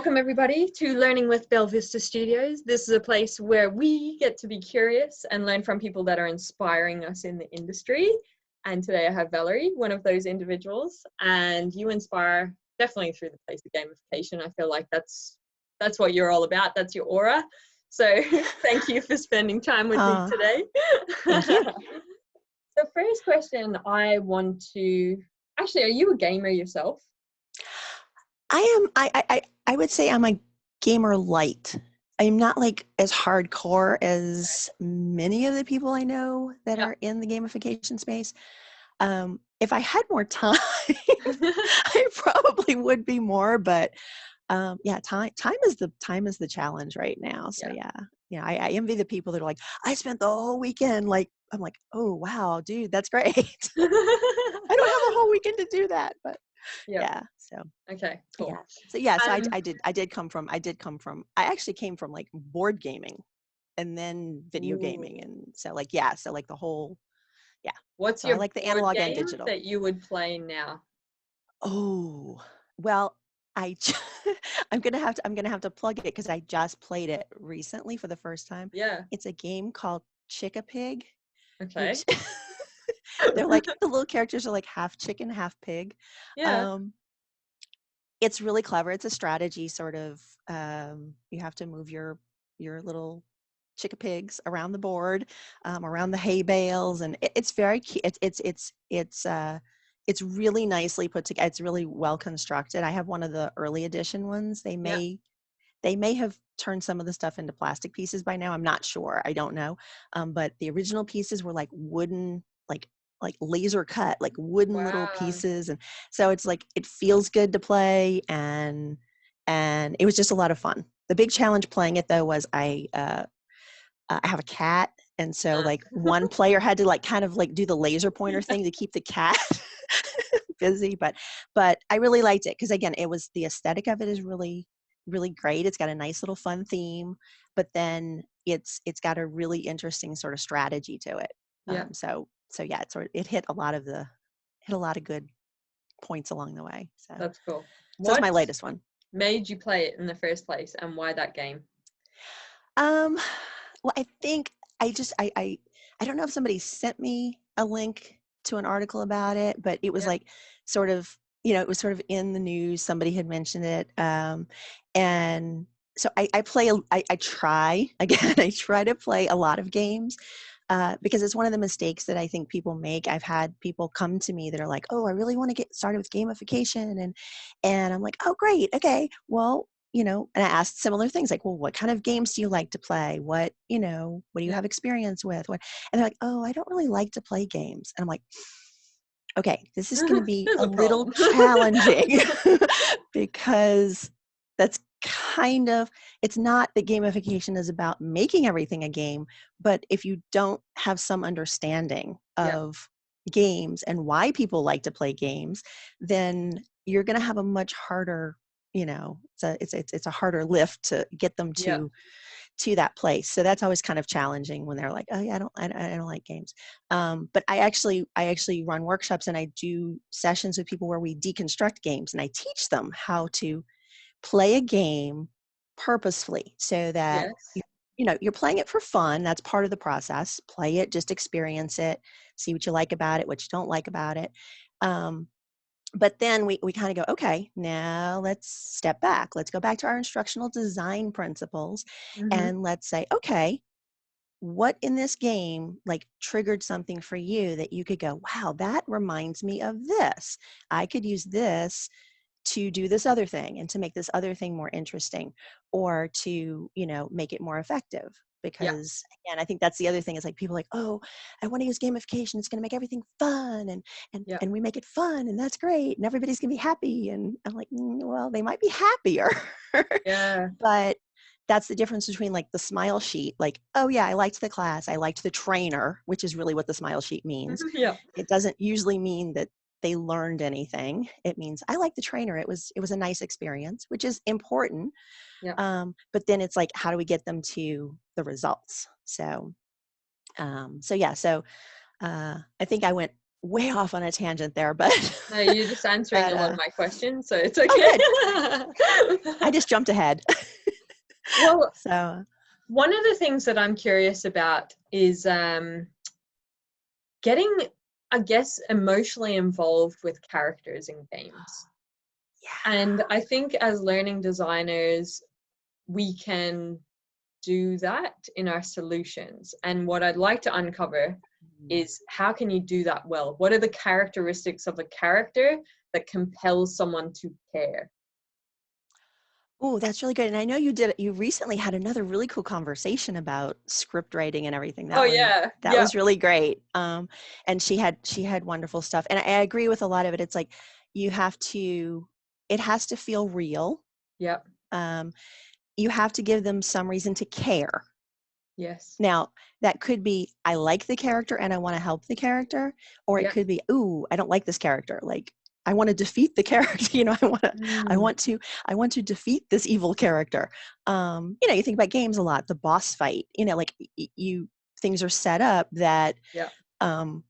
Welcome everybody to Learning with Belvista Studios. This is a place where we get to be curious and learn from people that are inspiring us in the industry. And today I have Valary, one of those individuals, and you inspire definitely through the place of gamification. I feel like that's what you're all about. That's your aura. So thank you for spending time with me today. Thank you. So first question I want to, actually, are you a gamer yourself? I would say I'm a gamer light. I'm not like as hardcore as many of the people I know that are in the gamification space. If I had more time, I probably would be more, but yeah, time is the challenge right now. So yeah, I envy the people that are like, I spent the whole weekend, like, I'm like, oh wow, dude, that's great. I don't have a whole weekend to do that, but yeah, so okay, cool. So I actually came from like board gaming and then video gaming, and so the whole What's so your I like the board analog game and digital that you would play now? Oh well, I'm gonna have to plug it because I just played it recently for the first time. It's a game called Chicka Pig, Okay. which they're like, the little characters are like half chicken, half pig. It's really clever. It's a strategy sort of. You have to move your little Chicka pigs around the board, around the hay bales, and it's very cute. It's really nicely put together. It's really well constructed. I have one of the early edition ones. They may have turned some of the stuff into plastic pieces by now. I'm not sure. I don't know. But the original pieces were like wooden, like laser cut, like wooden little pieces, and so it's like it feels good to play, and it was just a lot of fun. The big challenge playing it though was I have a cat, and so like one player had to like kind of like do the laser pointer thing to keep the cat busy, but I really liked it because again, it was the aesthetic of it is really great. It's got a nice little fun theme, but then it's got a really interesting sort of strategy to it. So yeah, it hit a lot of good points along the way. So that's cool. So that's my latest one. Made you play it in the first place, and why that game? Well, I think I don't know if somebody sent me a link to an article about it, but it was like sort of, it was sort of in the news. Somebody had mentioned it. And so I try to play a lot of games because it's one of the mistakes that I think people make. I've had people come to me that are like, oh, I really want to get started with gamification. And I'm like, oh, great. Okay. Well, and I asked similar things like, well, what kind of games do you like to play? What do you have experience with? And they're like, oh, I don't really like to play games. And I'm like, okay, this is going to be a little challenging because that's kind of, it's not that gamification is about making everything a game, but if you don't have some understanding of games and why people like to play games, then you're going to have a much harder, it's a harder lift to get them to that place. So that's always kind of challenging when they're like, oh yeah, I don't like games. But I actually run workshops and I do sessions with people where we deconstruct games and I teach them how to play a game purposefully so that you're playing it for fun. That's part of the process. Play it, just experience it, see what you like about it, what you don't like about it. But then we kind of go, okay, now let's step back. Let's go back to our instructional design principles and let's say, okay, what in this game like triggered something for you that you could go, wow, that reminds me of this. I could use this to do this other thing and to make this other thing more interesting or to, make it more effective. Because again, I think that's the other thing is like people are like, oh, I want to use gamification. It's going to make everything fun and we make it fun and that's great and everybody's going to be happy. And I'm like, well, they might be happier. But that's the difference between like the smile sheet, like, oh yeah, I liked the class. I liked the trainer, which is really what the smile sheet means. It doesn't usually mean that they learned anything. It means I like the trainer. It was a nice experience, which is important. But then it's like, how do we get them to the results? So I think I went way off on a tangent there, but No, you're just answering a lot of my questions, so it's okay. Oh, good. I just jumped ahead. Well, so one of the things that I'm curious about is getting, I guess, emotionally involved with characters in games. yeah. And I think as learning designers, we can do that in our solutions. And what I'd like to uncover is, how can you do that well? What are the characteristics of a character that compels someone to care? Oh, that's really good. And I know you recently had another really cool conversation about script writing and everything. Oh yeah, That yeah, was really great. And she had wonderful stuff. And I agree with a lot of it. It's like it has to feel real. yeah, Um, you have to give them some reason to care. yes, Now, that could be, I like the character and I want to help the character, or it yeah, could be, ooh, I don't like this character. Like, I want to defeat the character. mm, I want to defeat this evil character. You think about games a lot, the boss fight, like things are set up that, yeah, um,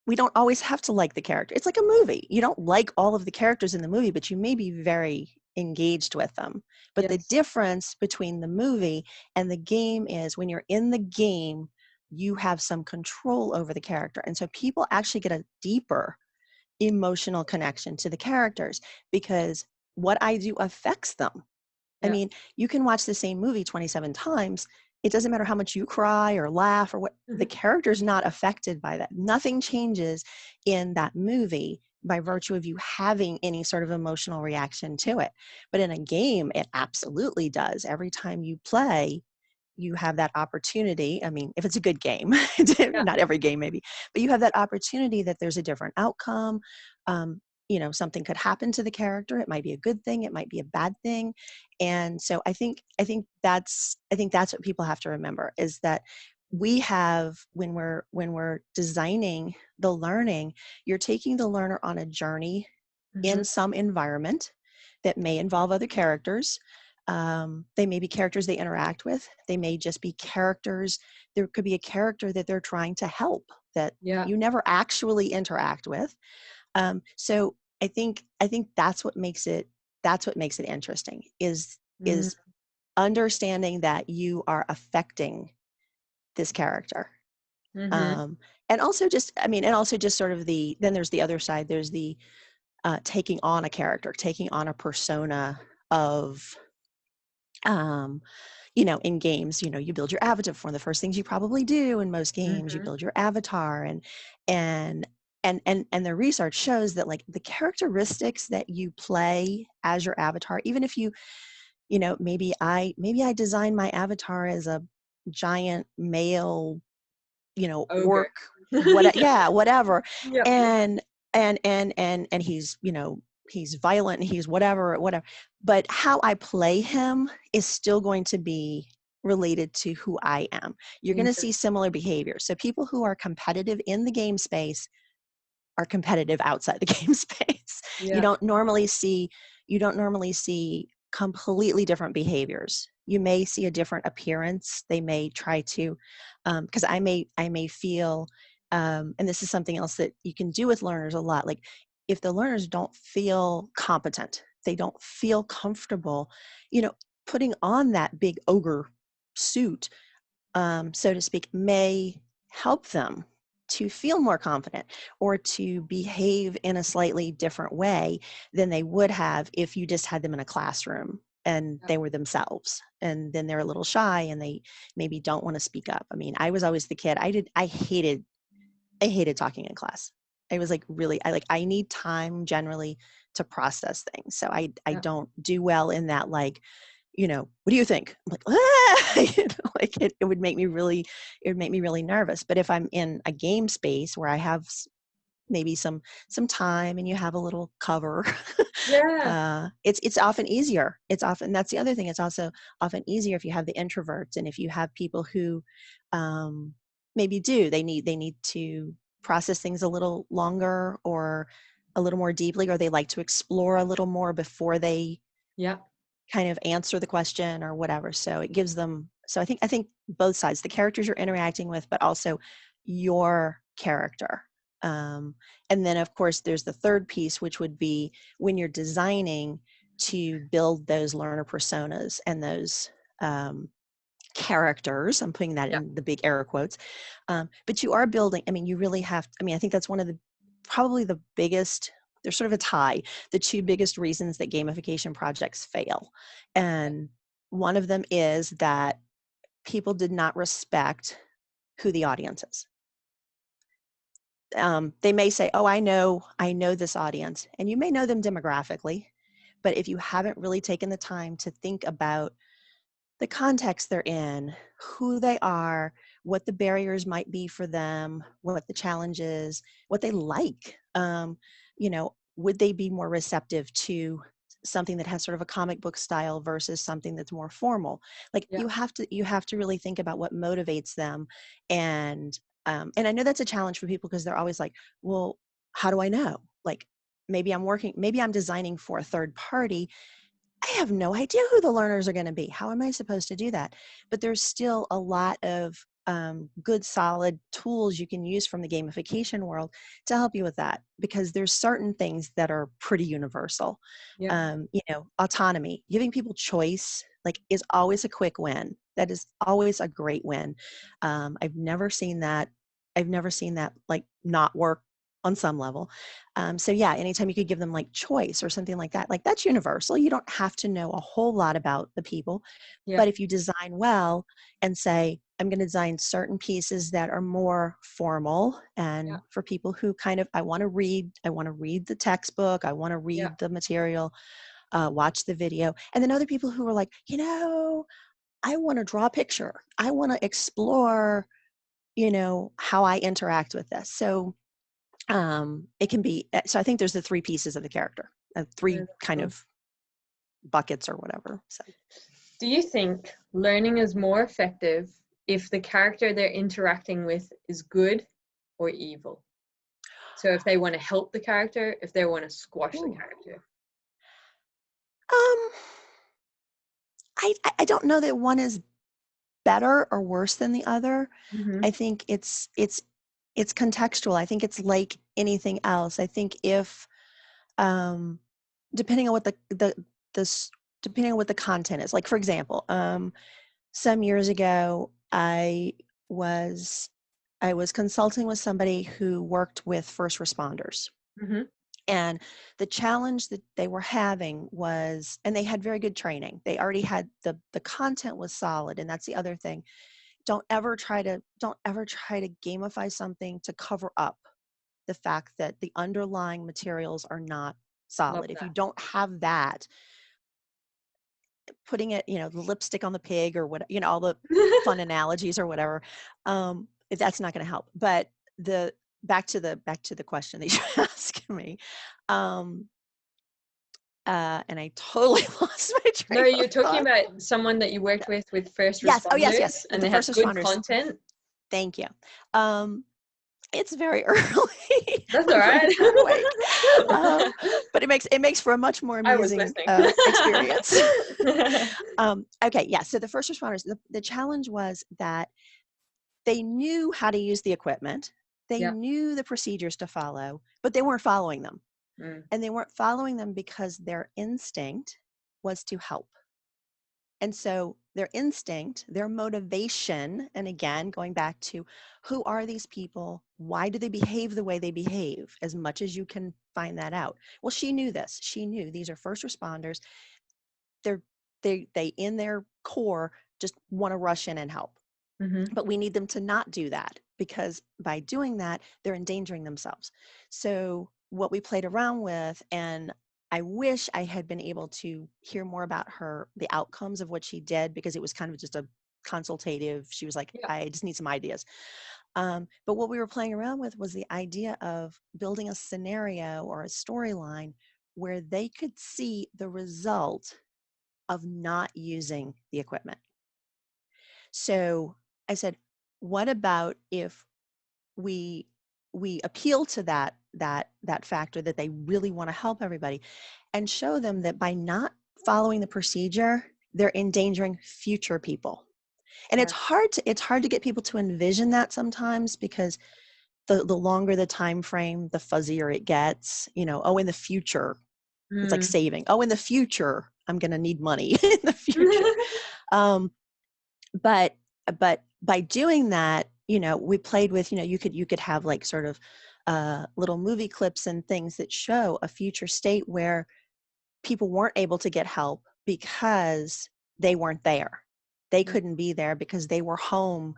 we don't always have to like the character. It's like a movie. You don't like all of the characters in the movie, but you may be very engaged with them. But the yes, difference between the movie and the game is, when you're in the game, you have some control over the character. And so people actually get a deeper emotional connection to the characters, because what I do affects them. I yeah, mean, you can watch the same movie 27 times. It doesn't matter how much you cry or laugh or what, the mhm, character's not affected by that. Nothing changes in that movie by virtue of you having any sort of emotional reaction to it. But in a game, it absolutely does. Every time you play, you have that opportunity. I mean, if it's a good game, yeah, not every game maybe, but you have that opportunity that there's a different outcome. Something could happen to the character. It might be a good thing. It might be a bad thing. And so I think that's what people have to remember, is that we have, when we're designing the learning, you're taking the learner on a journey mhm, in some environment that may involve other characters. They may be characters they interact with. They may just be characters. There could be a character that they're trying to help that yeah, you never actually interact with. So I think that's what makes it interesting, mm, is understanding that you are affecting this character. mhm, Um, and also just sort of then there's the other side. There's the taking on a character, taking on a persona of, in games, you build your avatar. One of the first things you probably do in most games, you mhm, build your avatar, and and the research shows that, like, the characteristics that you play as your avatar, even if maybe I design my avatar as a giant male, ogre. orc, yeah, whatever. Yep, And he's violent and he's whatever. But how I play him is still going to be related to who I am. You're going to see interesting. similar behaviors. So people who are competitive in the game space are competitive outside the game space. You Yeah, don't normally see you don't normally see completely different behaviors. You may see a different appearance. They may try to, because I may feel, and this is something else that you can do with learners a lot. Like, if the learners don't feel competent, they don't feel comfortable, you know, putting on that big ogre suit, so to speak, may help them to feel more confident or to behave in a slightly different way than they would have if you just had them in a classroom and yeah, they were themselves, and then they're a little shy and they maybe don't want to speak up. I mean, I was always the kid. I hated talking in class. I was like, really, I need time generally to process things. So I yeah, don't do well in that, like, what do you think? I'm like, ah! Like, it would make me really nervous. But if I'm in a game space where I have maybe some time and you have a little cover, yeah, it's often easier. That's the other thing. It's also often easier if you have the introverts, and if you have people who, um, maybe they need to process things a little longer or a little more deeply, or they like to explore a little more before they yeah. kind of answer the question or whatever. So it gives them, so I think both sides, the characters you're interacting with, but also your character. And then, of course, there's the third piece, which would be when you're designing to build those learner personas and those characters. I'm putting that Yeah. in the big air quotes. But you are building, I mean, you really have, I mean, I think that's one of the, probably the biggest, there's sort of a tie, the two biggest reasons that gamification projects fail. And one of them is that people did not respect who the audience is. They may say, oh, I know this audience, and you may know them demographically, but if you haven't really taken the time to think about the context they're in, who they are, what the barriers might be for them, what the challenges, what they like, you know, would they be more receptive to something that has sort of a comic book style versus something that's more formal? Like Yeah. you have to really think about what motivates them. And I know that's a challenge for people because they're always like, well, how do I know? Like maybe I'm designing for a third party. I have no idea who the learners are going to be. How am I supposed to do that? But there's still a lot of good, solid tools you can use from the gamification world to help you with that, because there's certain things that are pretty universal. Yeah. You know, autonomy, giving people choice, like, is always a quick win. That is always a great win. I've never seen that. Like not work on some level. So yeah, anytime you could give them like choice or something like that's universal. You don't have to know a whole lot about the people, Yeah. but if you design well and say, I'm going to design certain pieces that are more formal and Yeah. for people who kind of, I want to read the textbook, I want to Yeah. read the material, watch the video. And then other people who are like, I want to draw a picture. I want to explore, how I interact with this. So it can be, so I think there's the three pieces of the character, three Yeah, that's kind cool. of buckets or whatever. So Do you think learning is more effective if the character they're interacting with is good or evil? So if they want to help the character, if they want to squash the ooh. character. um I don't know that one is better or worse than the other. Mm-hmm. I think it's contextual. I think it's like anything else. I think if um depending on what the depending on what the content is, like for example, some years ago I was consulting with somebody who worked with first responders. Mm-hmm. And the challenge that they were having was, and they had very good training. They already had the content was solid. And that's the other thing. Don't ever try to gamify something to cover up the fact that the underlying materials are not Love solid. If you that. don't have that, putting it, the lipstick on the pig or what, all the fun analogies or whatever, that's not going to help. But the back to the question that you asked me, and I totally lost my No, train of you're talking thought. about someone that you worked with first Yes. Oh, yes. responders, With and the they first had good responders. content. Thank you. It's very early. That's all I'm right. really not awake. But it makes for a much more I was amusing listening. experience. Okay. Yeah. So the first responders, the challenge was that they knew how to use the equipment. They Yeah. knew the procedures to follow, but they weren't following them. Mm. And they weren't following them because their instinct was to help. And so their instinct, their motivation, and again, going back to who are these people? Why do they behave the way they behave? As much as you can find that out. Well, she knew this. She knew these are first responders. They in their core just want to rush in and help. Mm-hmm. But we need them to not do that, because by doing that, they're endangering themselves. So what we played around with, and I wish I had been able to hear more about the outcomes of what she did, because it was kind of just a consultative. She was like, Yeah. I just need some ideas. But what we were playing around with was the idea of building a scenario or a storyline where they could see the result of not using the equipment. So I said, what about if we appeal to that factor that they really want to help everybody, and show them that by not following the procedure, they're endangering future people. And Yeah. it's hard to get people to envision that sometimes, because the longer the time frame, the fuzzier it gets. Oh, in the future, it's like saving. Oh, in the future, I'm going to need money in the future. But by doing that, we played with, you could have like sort of little movie clips and things that show a future state where people weren't able to get help because they weren't there. They couldn't be there because they were home,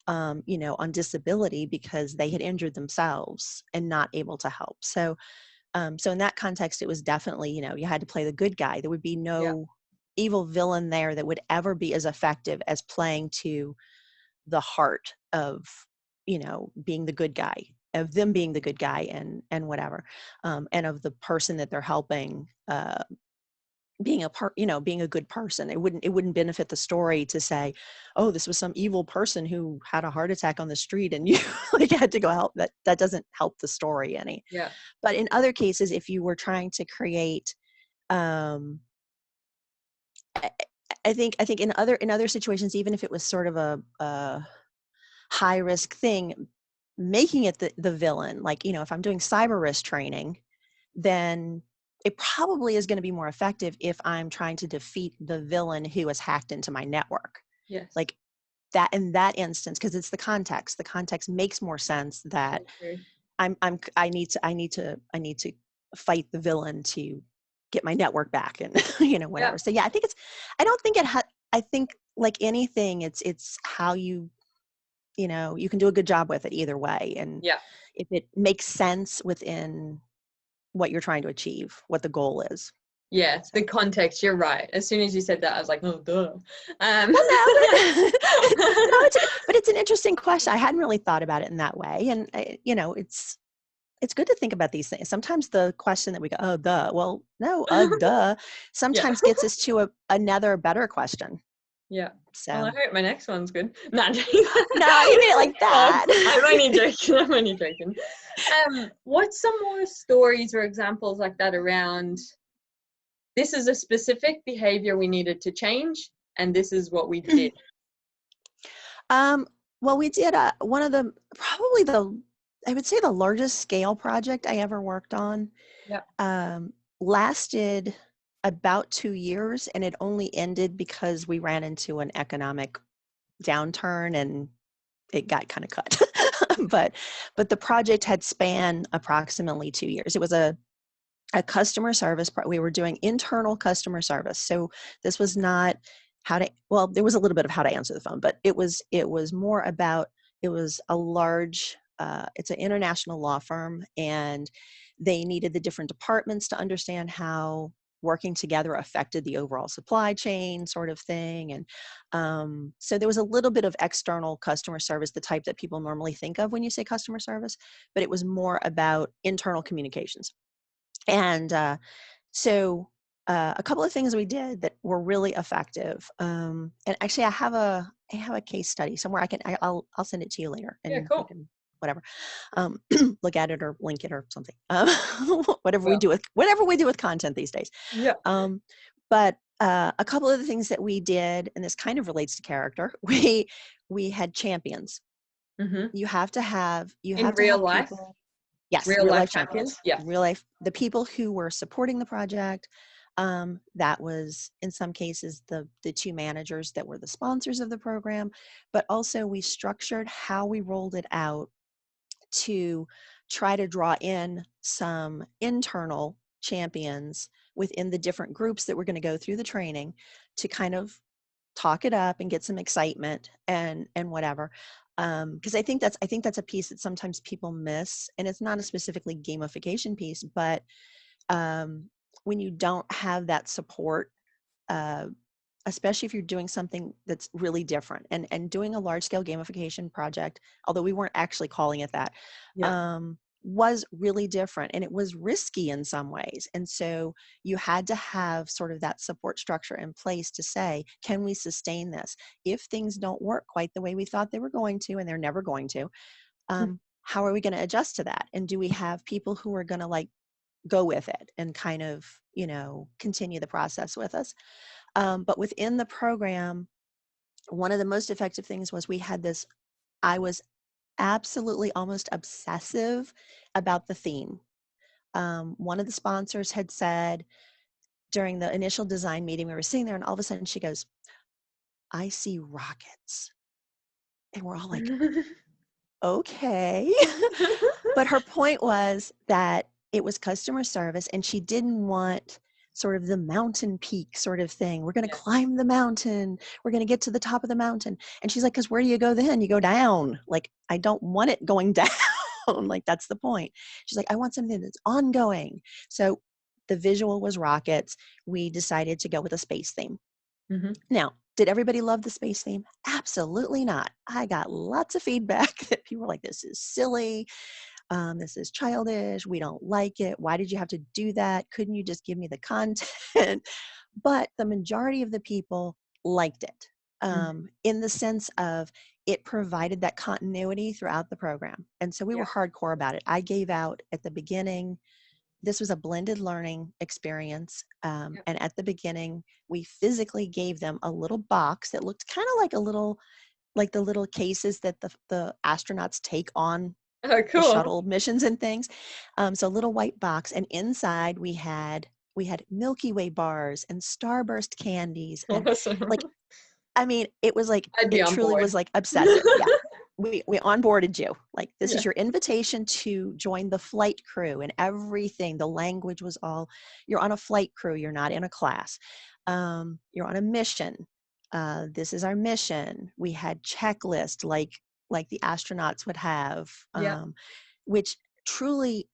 on disability because they had injured themselves and not able to help. So in that context, it was definitely, you had to play the good guy. There would be no evil villain there that would ever be as effective as playing to the heart of, being the good guy, of them being the good guy and whatever, and of the person that they're helping, being being a good person. It wouldn't benefit the story to say, oh, this was some evil person who had a heart attack on the street and you like had to go help. That doesn't help the story any. Yeah. But in other cases, if you were trying to create, I think in other situations, even if it was sort of a high risk thing, making it the villain, like, if I'm doing cyber risk training, then it probably is going to be more effective if I'm trying to defeat the villain who has hacked into my network. Yes. Like that, in that instance, because it's the context. The context makes more sense that I need to fight the villain to get my network back and whatever. So yeah, I don't think I think like anything, it's how you can do a good job with it either way. And if it makes sense within what you're trying to achieve, what the goal is. Yeah, the context, you're right. As soon as you said that, I was like, oh, duh. Well, no, but it's an interesting question. I hadn't really thought about it in that way. And, it's good to think about these things. Sometimes the question that we go, oh, duh. Well, no, duh, sometimes gets us to another better question. Yeah. So. Well, I hope my next one's good. No, no, you mean it like that. I'm only joking. What's some more stories or examples like that around, this is a specific behavior we needed to change, and this is what we did? Well, we did one of the, probably I would say the largest scale project I ever worked on. Lasted about 2 years, and it only ended because we ran into an economic downturn and it got kind of cut. but the project had spanned approximately 2 years. It was a customer service. We were doing internal customer service. So this was not there was a little bit of how to answer the phone, but it was more about, it was a large, it's an international law firm, and they needed the different departments to understand how working together affected the overall supply chain sort of thing. And so there was a little bit of external customer service, the type that people normally think of when you say customer service, but it was more about internal communications. And so a couple of things we did that were really effective. And actually, I have a case study somewhere. I'll send it to you later, and Cool. you can whatever look at it or link it or something. Whatever we do with content these days. But a couple of the things that we did, and this kind of relates to character, we had champions. You have to have real life. People, yes, real life champions. Yeah. Real life. The people who were supporting the project. That was, in some cases, the two managers that were the sponsors of the program, but also we structured how we rolled it out to try to draw in some internal champions within the different groups that were going to go through the training to kind of talk it up and get some excitement and whatever. Because I think that's a piece that sometimes people miss, and it's not a specifically gamification piece, but when you don't have that support, especially if you're doing something that's really different, and doing a large scale gamification project, although we weren't actually calling it that, was really different, and it was risky in some ways. And so you had to have sort of that support structure in place to say, can we sustain this? If things don't work quite the way we thought they were going to, and they're never going to, how are we going to adjust to that? And do we have people who are going to like go with it and kind of, continue the process with us? But within the program, one of the most effective things was we had this, I was absolutely almost obsessive about the theme. One of the sponsors had said during the initial design meeting, we were sitting there and all of a sudden she goes, "I see rockets." And we're all like, okay. But her point was that it was customer service and she didn't want sort of the mountain peak sort of thing. We're going to Yeah. climb the mountain. We're going to get to the top of the mountain. And she's like, because where do you go then? You go down. Like, I don't want it going down. Like, that's the point. She's like, I want something that's ongoing. So the visual was rockets. We decided to go with a space theme. Mm-hmm. Now, did everybody love the space theme? Absolutely not. I got lots of feedback that people were like, this is silly. This is childish. We don't like it. Why did you have to do that? Couldn't you just give me the content? But the majority of the people liked it in the sense of it provided that continuity throughout the program. And so we were hardcore about it. I gave out at the beginning, this was a blended learning experience. And at the beginning, we physically gave them a little box that looked kind of like like the little cases that the astronauts take on Oh, the cool. shuttle missions and things. So a little white box, and inside we had Milky Way bars and Starburst candies, and Awesome. like, I mean, it was like, I'd be it on truly board. was like obsessive. Yeah. We onboarded you. Like, this Yeah. is your invitation to join the flight crew, and everything. The language was all, you're on a flight crew. You're not in a class. You're on a mission. This is our mission. We had checklist like the astronauts would have, Yeah. which truly,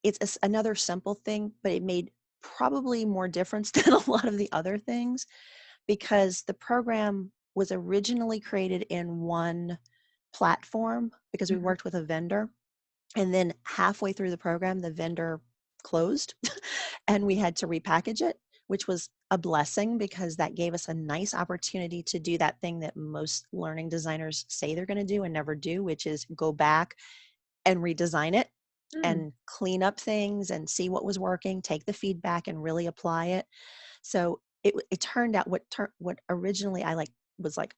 it's another simple thing, but it made probably more difference than a lot of the other things, because the program was originally created in one platform because we Mm-hmm. worked with a vendor, and then halfway through the program the vendor closed and we had to repackage it, which was a blessing because that gave us a nice opportunity to do that thing that most learning designers say they're going to do and never do, which is go back and redesign it and clean up things and see what was working, take the feedback and really apply it. So it turned out what originally I was like,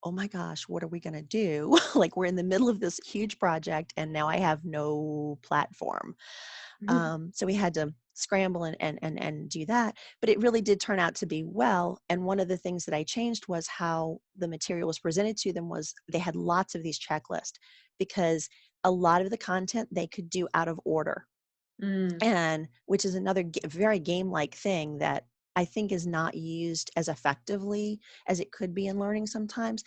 oh my gosh, what are we going to do? Like, we're in the middle of this huge project and now I have no platform. So we had to scramble and do that, but it really did turn out to be well. And one of the things that I changed was how the material was presented to them. Was they had lots of these checklists, because a lot of the content they could do out of order, and which is another very game-like thing that I think is not used as effectively as it could be in learning sometimes.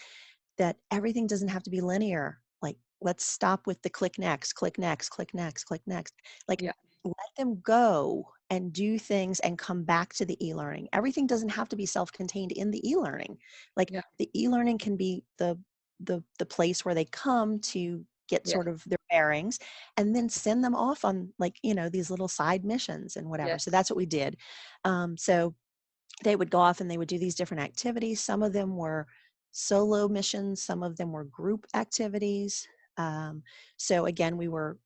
That everything doesn't have to be linear. Like, let's stop with the click next, click next, click next, click next. Like, Yeah. let them go and do things and come back to the e-learning. Everything doesn't have to be self-contained in the e-learning. Like, Yeah. the e-learning can be the place where they come to get Yeah. sort of their bearings, and then send them off on, like, these little side missions and whatever. So Yes. that's what we did. So they would go off and they would do these different activities. Some of them were solo missions, some of them were group activities. So again, we were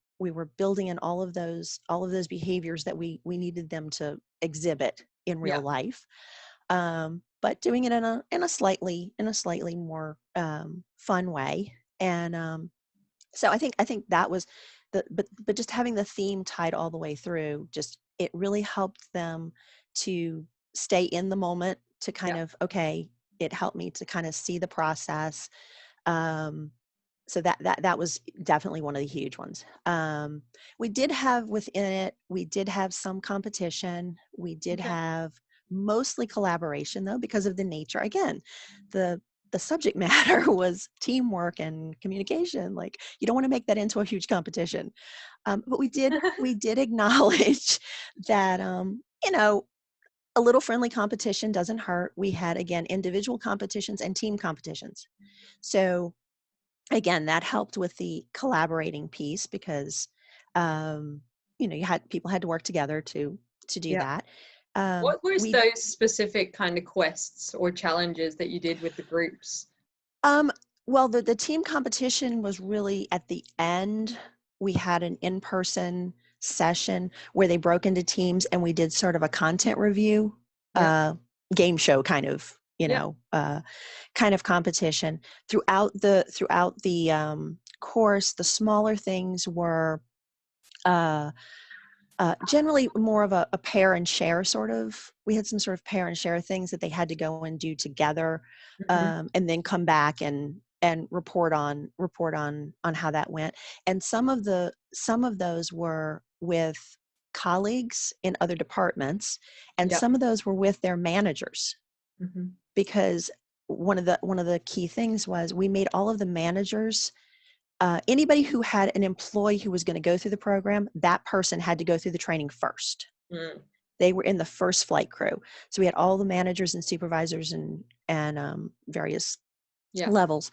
building in all of those behaviors that we needed them to exhibit in Yeah. real life, but doing it in a slightly more fun way. And so I think that was but just having the theme tied all the way through, just, it really helped them to stay in the moment, to kind Yeah. of, okay, it helped me to kind of see the process. So that was definitely one of the huge ones. We did have within it, we did have some competition. We did Okay. have mostly collaboration, though, because of the nature. Again, the subject matter was teamwork and communication. Like, you don't want to make that into a huge competition. But we did acknowledge that, a little friendly competition doesn't hurt. We had, again, individual competitions and team competitions. So again, that helped with the collaborating piece, because people had to work together to do Yeah. that. What was We those specific kind of quests or challenges that you did with the groups? Well, the team competition was really at the end. We had an in-person session where they broke into teams and we did sort of a content review, Yeah. game show kind of, Yeah. kind of competition throughout the course, the smaller things were generally more of a pair and share sort of. We had some sort of pair and share things that they had to go and do together, and then come back and report on how that went. And some of those were with colleagues in other departments, and some of those were with their managers, because one of the key things was we made all of the managers, anybody who had an employee who was going to go through the program, that person had to go through the training first. They were in the first flight crew. So we had all the managers and supervisors and various levels,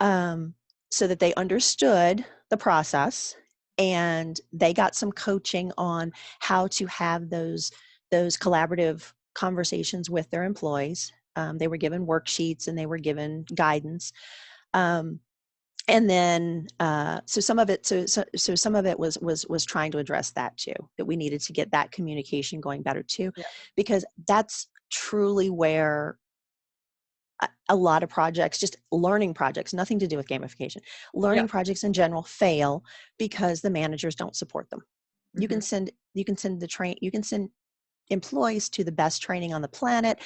so that they understood the process, and they got some coaching on how to have those collaborative conversations with their employees. They were given worksheets and they were given guidance. And then, so some of it was trying to address that too, that we needed to get that communication going better too, because that's truly where a lot of projects, just learning projects, nothing to do with gamification, learning projects in general fail because the managers don't support them. You can send employees to the best training on the planet.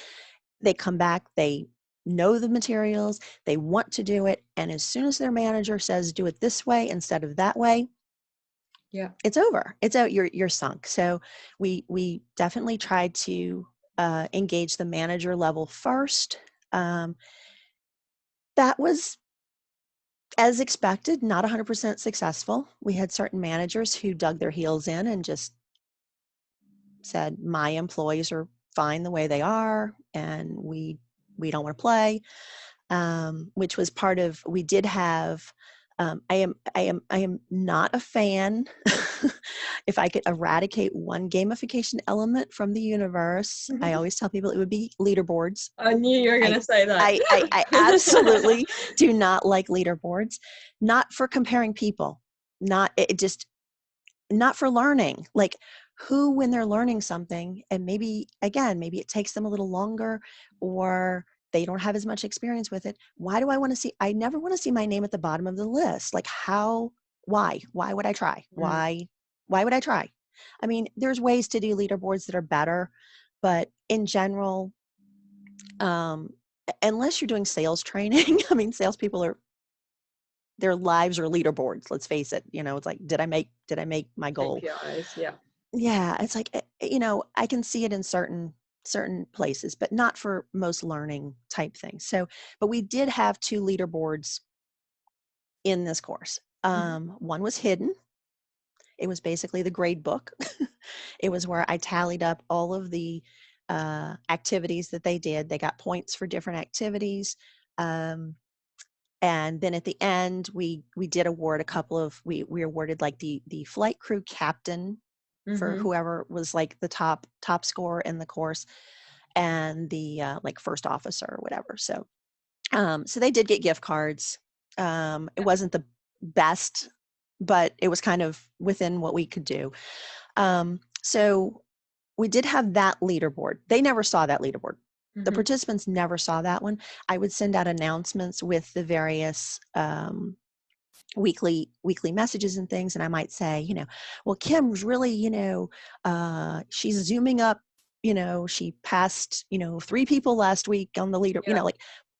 They come back, they know the materials, they want to do it, and as soon as their manager says do it this way instead of that way, it's over. It's out. You're sunk. So we definitely tried to engage the manager level first. That was, as expected, not 100% successful. We had certain managers who dug their heels in and just said, my employees are fine the way they are, and we don't want to play. Which was part of, we did have, I am not a fan. If I could eradicate one gamification element from the universe, I always tell people it would be leaderboards. I knew you were going to say that. I absolutely do not like leaderboards, not for comparing people, not for learning. Like, who, when they're learning something, and maybe it takes them a little longer, or they don't have as much experience with it. Why do I want to see? I never want to see my name at the bottom of the list. Like, why would I try? Why would I try? I mean, there's ways to do leaderboards that are better, but in general, unless you're doing sales training, I mean, salespeople their lives are leaderboards. Let's face it. It's like, did I make my goal? KPIs, Yeah. It's like, I can see it in certain places, but not for most learning type things. So, but we did have 2 leaderboards in this course. One was hidden. It was basically the grade book. It was where I tallied up all of the activities that they did. They got points for different activities. And then at the end, we did award a couple of, we awarded like the flight crew captain for whoever was like the top scorer in the course, and the like first officer or whatever. So, so they did get gift cards. It wasn't the best, but it was kind of within what we could do. So we did have that leaderboard. They never saw that leaderboard. The participants never saw that one. I would send out announcements with the various weekly messages and things, and I might say, well, Kim's really, she's zooming up, she passed, 3 people last week on the leader,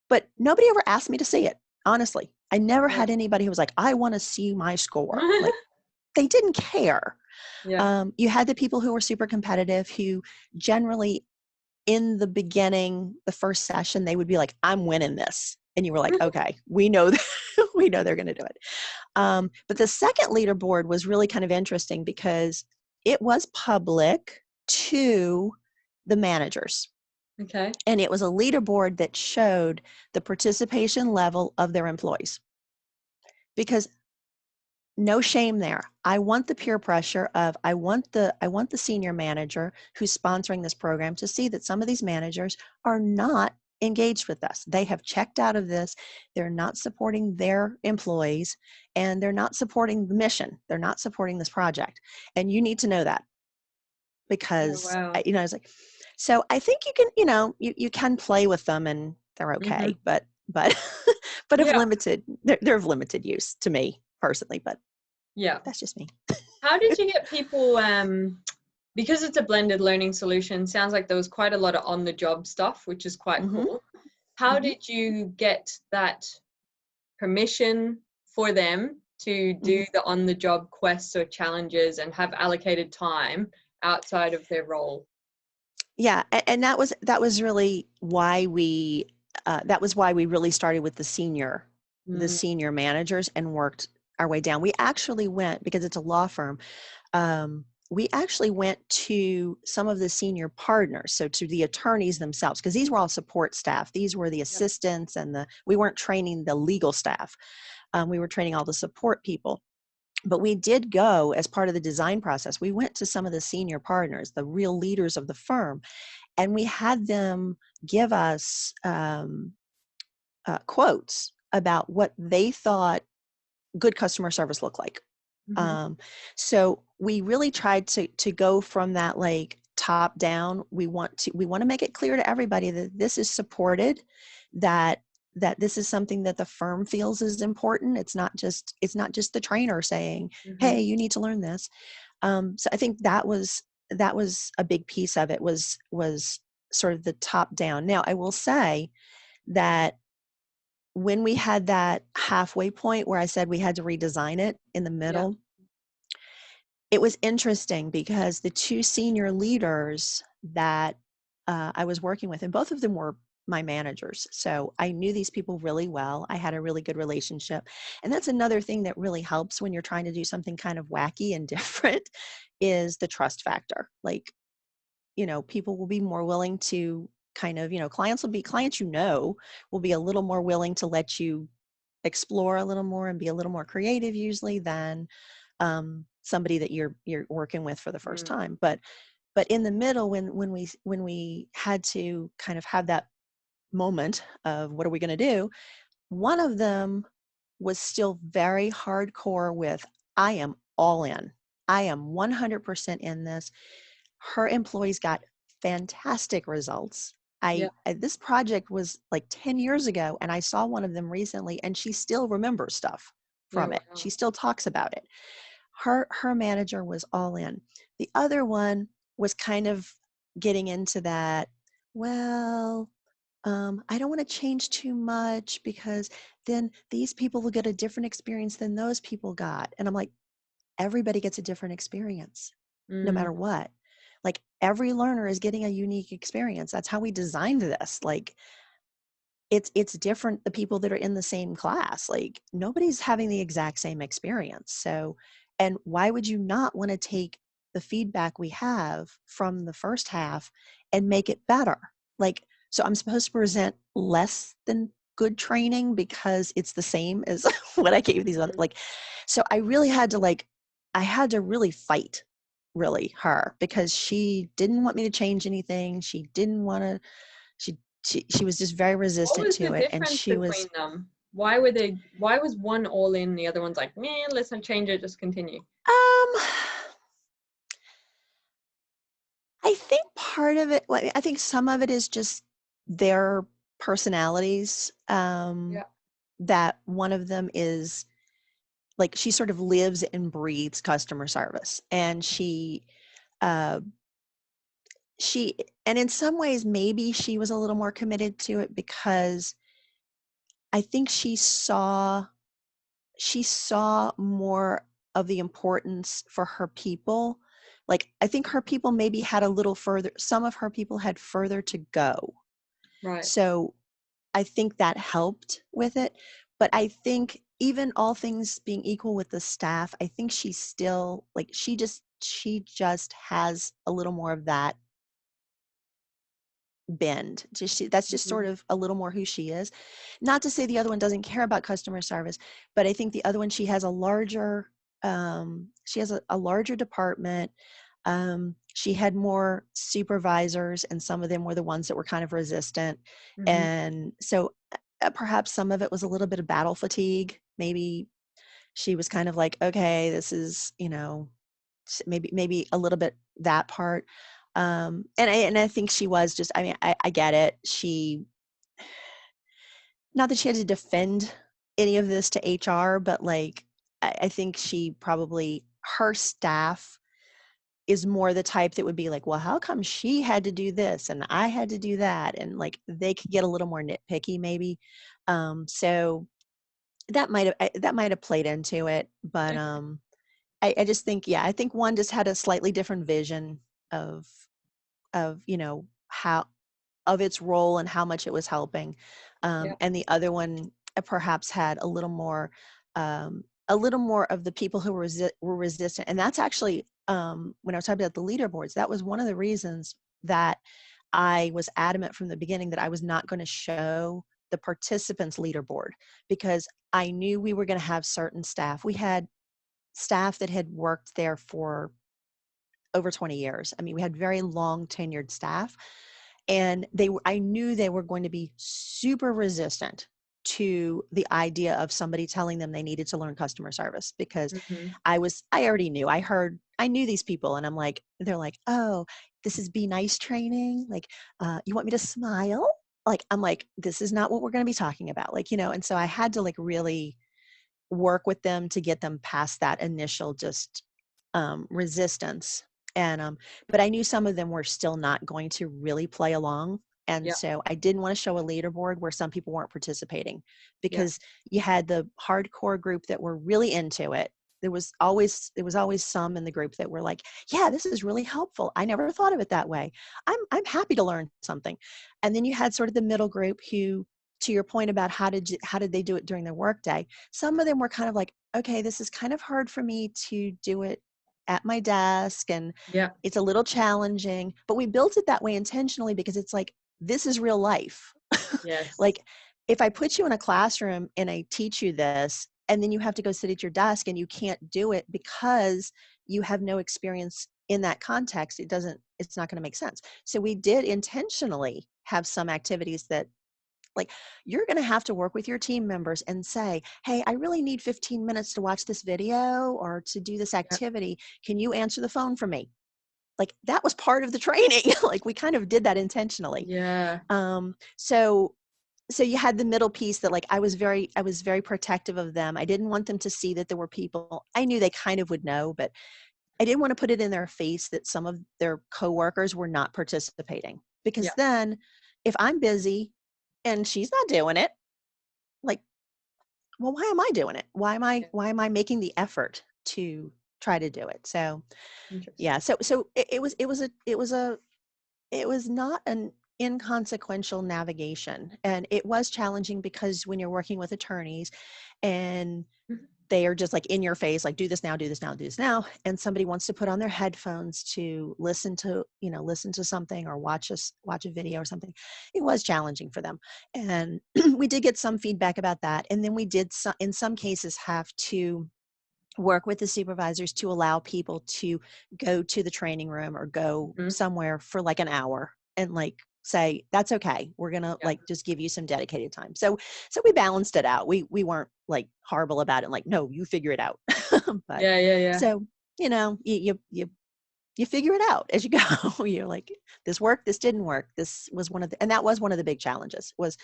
but nobody ever asked me to see it. Honestly, I never had anybody who was like, I want to see my score. Like, they didn't care. You had the people who were super competitive, who generally in the beginning, the first session, they would be like, I'm winning this. And you were like, okay, we know that we know they're going to do it. But the second leaderboard was really kind of interesting because it was public to the managers. Okay. And it was a leaderboard that showed the participation level of their employees. Because no shame there. I want the peer pressure of, I want the senior manager who's sponsoring this program to see that some of these managers are not engaged with us. They have checked out of this. They're not supporting their employees, and they're not supporting the mission. They're not supporting this project. And you need to know that, because, it's like, so I think you can, you can play with them and they're okay, but of limited, they're of limited use to me personally, but Yeah. that's just me. How did you get people, because it's a blended learning solution, sounds like there was quite a lot of on-the-job stuff, which is quite cool. How did you get that permission for them to do the on-the-job quests or challenges and have allocated time outside of their role? Yeah, and that was really why we really started with the senior managers and worked our way down. We actually went, because it's a law firm, we actually went to some of the senior partners, so to the attorneys themselves, because these were all support staff. These were the assistants, and we weren't training the legal staff. We were training all the support people. But we did go, as part of the design process, we went to some of the senior partners, the real leaders of the firm, and we had them give us quotes about what they thought good customer service looked like. So we really tried to go from that like top down. We want to make it clear to everybody that this is supported, that this is something that the firm feels is important. It's not just the trainer saying, hey, you need to learn this. So I think that was a big piece of it, was sort of the top down. Now I will say that when we had that halfway point where I said we had to redesign it in the middle, it was interesting because the two senior leaders that I was working with, and both of them were my managers. So I knew these people really well. I had a really good relationship. And that's another thing that really helps when you're trying to do something kind of wacky and different, is the trust factor. Like, people will be more willing to kind of, clients will be a little more willing to let you explore a little more and be a little more creative usually than somebody that you're working with for the first time. But in the middle, when we had to kind of have that moment of what are we going to do, one of them was still very hardcore with, I am all in. I am 100% in this. Her employees got fantastic results. This project was like 10 years ago, and I saw one of them recently, and she still remembers stuff from it. She still talks about it. Her manager was all in. The other one was kind of getting into that, well, I don't want to change too much because then these people will get a different experience than those people got. And I'm like, everybody gets a different experience, no matter what. Like, every learner is getting a unique experience. That's how we designed this. Like, it's different, the people that are in the same class. Like, nobody's having the exact same experience. So, and why would you not want to take the feedback we have from the first half and make it better? Like, so I'm supposed to present less than good training because it's the same as what I gave these other, like, so I really had to really fight her, because she didn't want me to change anything. She didn't want to, she was just very resistant to it. And she was, them? Why was one all in, the other one's like, man, let's not change it, just continue? I think part of it, I think some of it is just their personalities. That one of them is like, she sort of lives and breathes customer service, and and in some ways maybe she was a little more committed to it because I think she saw more of the importance for her people. Like, I think her people maybe had a little further, some of her people had further to go. Right. So I think that helped with it. But I think, even all things being equal with the staff, I think she's still like, she just has a little more of that bend. That's just sort of a little more who she is. Not to say the other one doesn't care about customer service, but I think the other one, she has a larger department. She had more supervisors, and some of them were the ones that were kind of resistant. And so perhaps some of it was a little bit of battle fatigue. Maybe she was kind of like, okay, this is, maybe a little bit that part. And I think she was just, I mean, I get it. Not that she had to defend any of this to HR, but like, I think her staff is more the type that would be like, well, how come she had to do this and I had to do that? And like, they could get a little more nitpicky maybe. So that might have played into it, but I just think, I think one just had a slightly different vision of how of its role and how much it was helping, Yeah. and the other one perhaps had a little more of the people who were resistant. And that's actually, when I was talking about the leaderboards, that was one of the reasons that I was adamant from the beginning that I was not going to show the participants leaderboard, because I knew we were going to have certain staff. We had staff that had worked there for over 20 years. I mean, we had very long tenured staff, and I knew they were going to be super resistant to the idea of somebody telling them they needed to learn customer service, because Mm-hmm. I already knew, I knew these people, and they're like, oh, this is be nice training. Like, you want me to smile? Like, I'm like, this is not what we're going to be talking about. Like, and so I had to like really work with them to get them past that initial just resistance. And but I knew some of them were still not going to really play along. And Yeah. so I didn't want to show a leaderboard where some people weren't participating, Yeah. because you had the hardcore group that were really into it. There was always some in the group that were like, yeah, this is really helpful. I never thought of it that way. I'm happy to learn something. And then you had sort of the middle group who, to your point about how did they do it during their workday, some of them were kind of like, okay, this is kind of hard for me to do it at my desk, and Yeah. it's a little challenging, but we built it that way intentionally because it's like, this is real life. Yes. Like, if I put you in a classroom and I teach you this, and then you have to go sit at your desk and you can't do it because you have no experience in that context, it's not going to make sense. So we did intentionally have some activities that, like, you're going to have to work with your team members and say, hey, I really need 15 minutes to watch this video or to do this Yeah. activity. Can you answer the phone for me? Like, that was part of the training. Like, we kind of did that intentionally. Yeah. So you had the middle piece that, like, I was very protective of them. I didn't want them to see that there were people, I knew they kind of would know, but I didn't want to put it in their face that some of their coworkers were not participating, because Yeah. then if I'm busy and she's not doing it, like, well, why am I doing it? Yeah. Why am I making the effort to try to do it? So Interesting. yeah, so it was not an inconsequential navigation, and it was challenging because when you're working with attorneys and Mhm. they are just like in your face, like, do this now, do this now, do this now, and somebody wants to put on their headphones to listen to something or watch a video or something, it was challenging for them. And we did get some feedback about that, and then we did in some cases have to work with the supervisors to allow people to go to the training room or go Mhm. somewhere for like an hour and like say, that's okay, we're gonna Yeah. like just give you some dedicated time. So we balanced it out. We weren't like horrible about it, like, no, you figure it out. But Yeah. Yeah. Yeah. so, you figure it out as you go. You're like, this worked, this didn't work, this was and that was one of the big challenges, was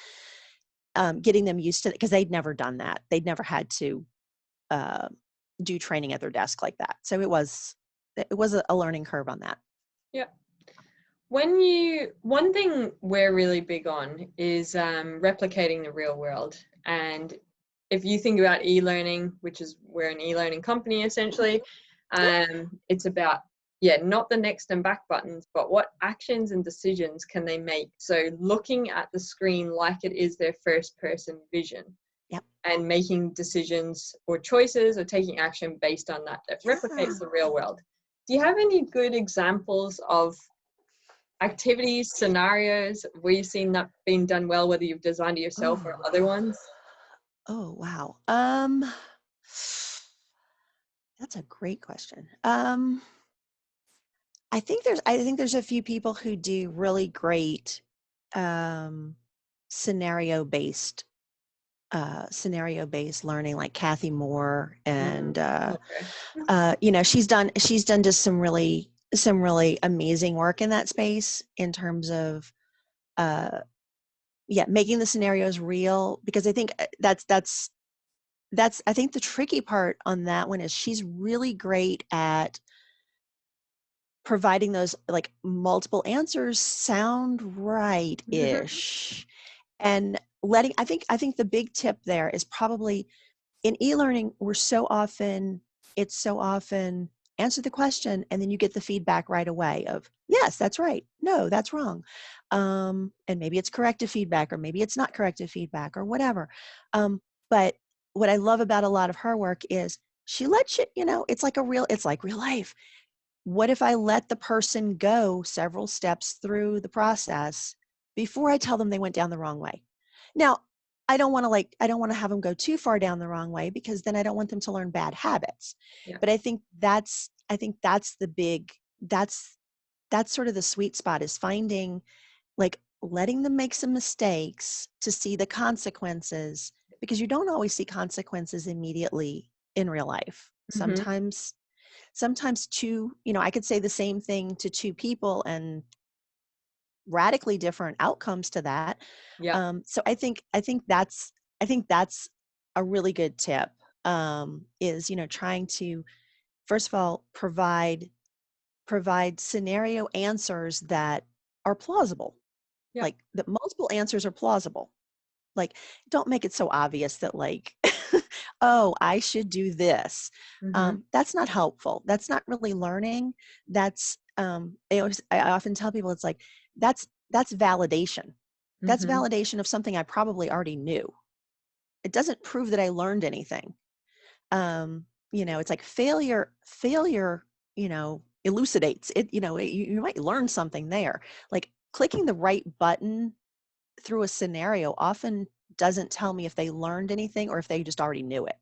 getting them used to it, because they'd never done that. They'd never had to uh, do training at their desk like that. So it was a learning curve on that. Yeah. One thing we're really big on is replicating the real world. And if you think about e-learning, which is, we're an e-learning company essentially, Yep. it's about, yeah, not the next and back buttons, but what actions and decisions can they make? So looking at the screen like it is their first person vision, Yep. and making decisions or choices or taking action based on that Yeah. replicates the real world. Do you have any good examples of activities, scenarios where you've seen that being done well, whether you've designed it yourself or Oh. other ones? Oh, wow. That's a great question. I think there's a few people who do really great um, scenario based scenario based learning, like Kathy Moore, Mm, and okay. she's done just some really amazing work in that space, in terms of uh, yeah, making the scenarios real, because I think that's I think the tricky part on that one is she's really great at providing those like multiple answers sound right-ish. And I think the big tip there is probably in e-learning, it's so often answer the question and then you get the feedback right away of, yes, that's right. No, that's wrong. And maybe it's corrective feedback, or maybe it's not corrective feedback, or whatever. But what I love about a lot of her work is she lets you, it's like real life. What if I let the person go several steps through the process before I tell them they went down the wrong way? Now, I don't want to have them go too far down the wrong way, because then I don't want them to learn bad habits. Yeah. But I think that's that's sort of the sweet spot, is finding, like, letting them make some mistakes to see the consequences, because you don't always see consequences immediately in real life. Sometimes two, I could say the same thing to two people and radically different outcomes to that. Yeah. So I think that's a really good tip, is, trying to, first of all, provide scenario answers that are plausible. Yeah. Like, that multiple answers are plausible. Like, don't make it so obvious that, like, oh, I should do this. That's not helpful. That's not really learning. That's I often tell people, it's like, that's validation. That's validation of something I probably already knew. It doesn't prove that I learned anything. It's like failure, elucidates it. You might learn something there. Like, clicking the right button through a scenario often doesn't tell me if they learned anything or if they just already knew it.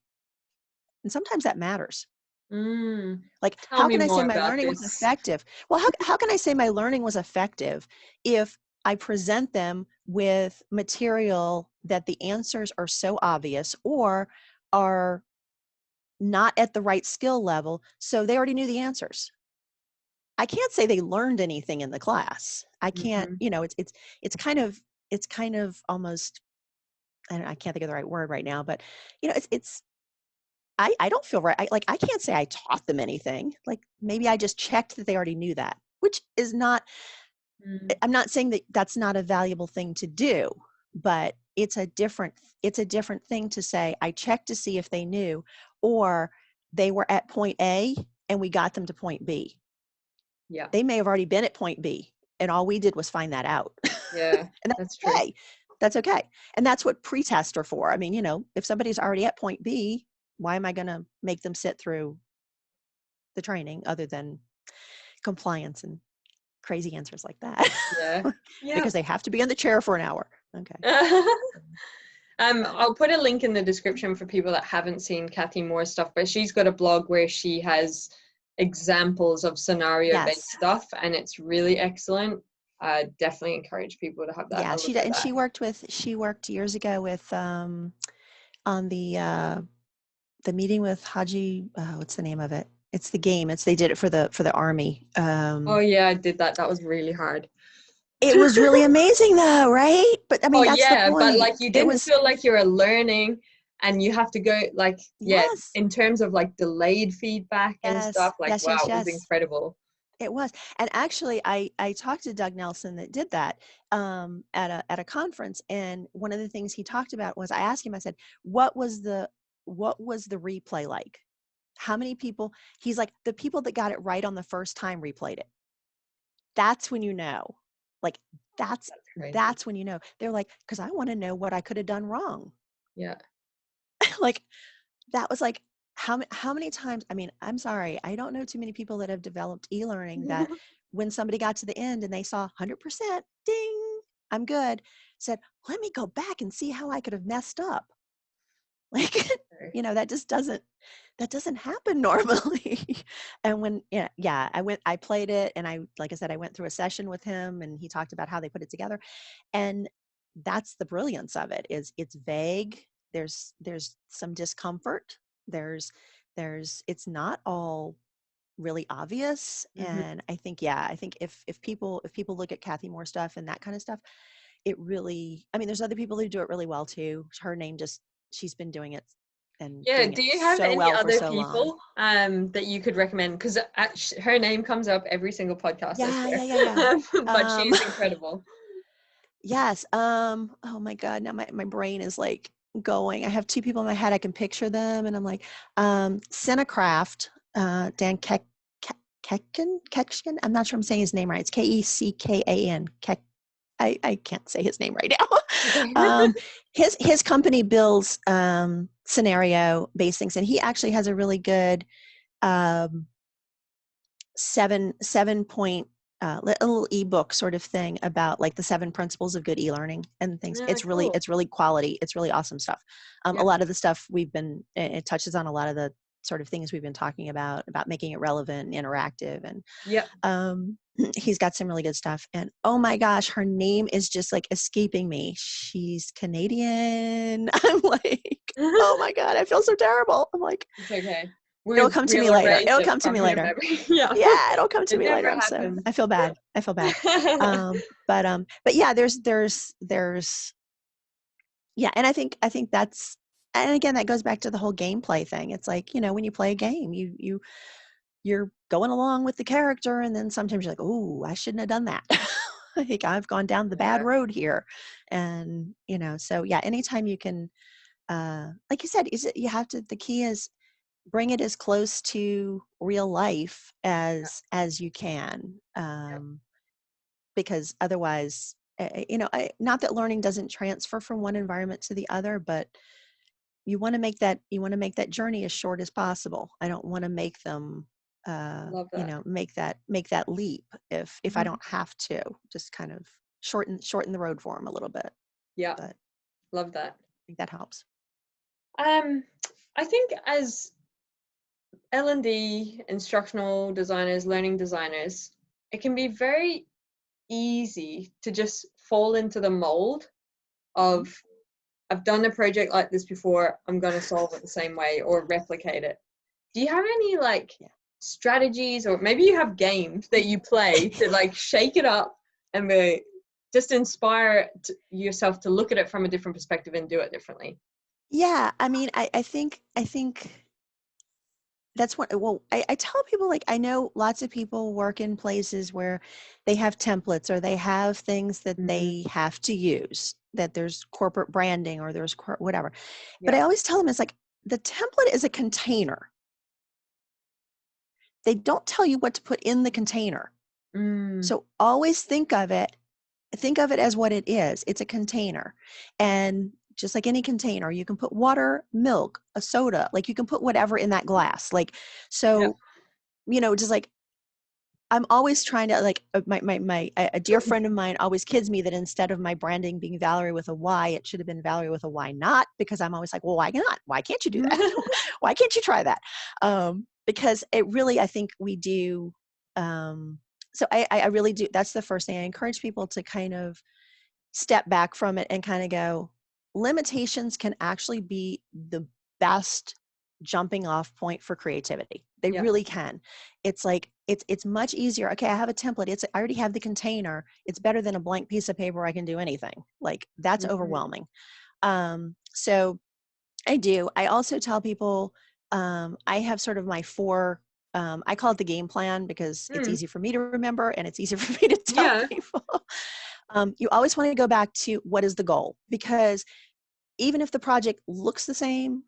And sometimes that matters. Like, Tell how me can I say more my about learning was this. effective? Well, how can I say my learning was effective if I present them with material that the answers are so obvious or are not at the right skill level, so they already knew the answers? I can't say they learned anything in the class. I can't, it's kind of almost, I can't think of the right word right now, but I don't feel right. I can't say I taught them anything. Like, maybe I just checked that they already knew that, which is not, I'm not saying that that's not a valuable thing to do, but it's a different thing to say, I checked to see if they knew, or they were at point A and we got them to point B. Yeah. They may have already been at point B and all we did was find that out. Yeah. And That's that's true. okay. That's okay. And that's what pre-tests are for. I mean, if somebody's already at point B, why am I going to make them sit through the training other than compliance and crazy answers like that? Yeah. Yeah. Because they have to be in the chair for an hour. Okay. I'll put a link in the description for people that haven't seen Kathy Moore's stuff, but she's got a blog where she has examples of scenario-based Yes. stuff, and it's really excellent. Definitely encourage people to have that. Yeah. A look at that. She worked years ago with, on the meeting with Haji, what's the name of it? It's the game. They did it for the army. Oh yeah, I did that. That was really hard. It was really amazing though, right? But I Oh mean, that's the yeah, but point. like you It didn't was, feel like you were learning, and you have to go like, yeah, yes, in terms of like delayed feedback and stuff, like yes, wow, yes, it was yes. incredible. It was. And actually, I talked to Doug Nelson that did that, at a conference, and one of the things he talked about was, I asked him, I said, what was the replay like? How many people? He's like, the people that got it right on the first time replayed it. That's when you know. Like, that's Crazy. when you know. They're like, because I want to know what I could have done wrong. Yeah. Like, that was like, how many times? I mean, I'm sorry, I don't know too many people that have developed e-learning that when somebody got to the end and they saw 100%, ding, I'm good, said, let me go back and see how I could have messed up. Like, that just doesn't happen normally. And when, I played it, and like I said, I went through a session with him and he talked about how they put it together. And that's the brilliance of it, is it's vague. There's some discomfort. It's not all really obvious. And I think if people look at Kathy Moore stuff and that kind of stuff, it really, I mean, there's other people who do it really well too. Her name she's been doing it and Yeah, doing do it you have so any well for other so long. people that you could recommend? Because her name comes up every single podcast, I Yeah, swear. yeah, yeah, yeah. But she is incredible. Yes. Oh my God. Now my brain is like going. I have two people in my head. I can picture them, and I'm like, Cinecraft, Dan Kekkan. I'm not sure I'm saying his name right. It's Keckan. I can't say his name right now. Okay. His company builds scenario based things, and he actually has a really good um, seven point a little ebook sort of thing about like the 7 principles of good e-learning and things. Yeah, cool. It's really quality. It's really awesome stuff. A Yeah. lot of the stuff it touches on a lot of the sort of things we've been talking about making it relevant and interactive, and Yeah. he's got some really good stuff. And oh my gosh, her name is just like escaping me. She's Canadian. I'm like, oh my God, I feel so terrible. I'm like, It's okay. it'll come to me We'll later. erase It'll it come to from me your later. memory. Yeah. Yeah, it'll come to It me never later. happens. I feel bad. I feel bad. But yeah, and I think that's, and again, that goes back to the whole gameplay thing. It's like, when you play a game, you're going along with the character, and then sometimes you're like, oh, I shouldn't have done that. Like I've gone down the bad Yeah. road here. And so yeah, anytime you can like you said, the key is bring it as close to real life as you can, because otherwise, not that learning doesn't transfer from one environment to the other, but you want to make that journey as short as possible. I don't want to make them Love that. make that leap if I Mhm. don't have to, just kind of shorten the road for them a little bit. Yeah. But Love that. I think that helps. I think as L&D instructional designers, learning designers, it can be very easy to just fall into the mold Mhm. of I've done a project like this before, I'm going to solve it the same way or replicate it. Do you have any Yeah. strategies, or maybe you have games that you play to shake it up and just inspire yourself to look at it from a different perspective and do it differently? Yeah, I mean, I think that's what, well, I tell people, like, I know lots of people work in places where they have templates or they have things that Mm-hmm. they have to use, that there's corporate branding or there's whatever. But Yeah. I always tell them, it's like, the template is a container. They don't tell you what to put in the container. Mm. So always think of it as what it is. It's a container. And just like any container, you can put water, milk, a soda, like you can put whatever in that glass. Like, Yeah. so, just like, I'm always trying to, like, a dear friend of mine always kids me that instead of my branding being Valary with a Y, it should have been Valary with a Y not, because I'm always like, well, why not? Why can't you do that? Why can't you try that? Because it really, I think we do. So I really do. That's the first thing. I encourage people to kind of step back from it and kind of go, limitations can actually be the best jumping off point for creativity. They Yeah. really can. It's like, it's much easier. Okay, I have a template. I already have the container. It's better than a blank piece of paper. I can do anything. Like, that's Mm-hmm. overwhelming. So I also tell people, I have sort of my 4, I call it the game plan, because it's Mm. easy for me to remember and it's easier for me to tell Yeah. people. You always want to go back to what is the goal, because even if the project looks the same,